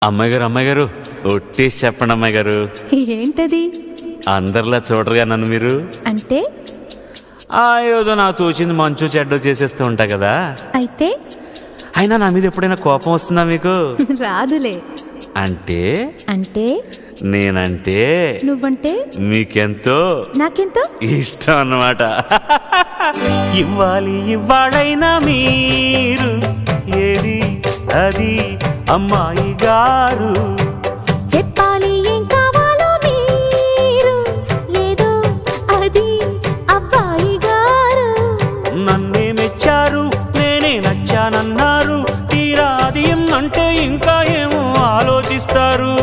అమ్మాయి గారు ఒట్టేసి చెప్పండి అమ్మాయి గారు. ఏంటది? అందరిలా చూడరుగా నన్ను మీరు. అంటే ఏదో నాకు తోచింది మంచు చెడ్డో చేసేస్తూ ఉంటా కదా. అయితే అయినా నా మీద ఎప్పుడైనా కోపం వస్తుందా మీకు? రాదులే. అంటే అంటే నేనంటే నువ్వంటే మీకెంతో నాకెంతో ఇష్టం అన్నమాట. ఇవ్వాలైనా మీరు ఏది అది అమ్మాయి గారు, చెప్పాలి ఏం కావాలో మీరు ఏదో అది అబ్బాయి గారు. నన్నే మెచ్చారు నేనే నచ్చానన్నారు, తీరా అది అంటే ఇంకా ఏమో ఆలోచిస్తారు.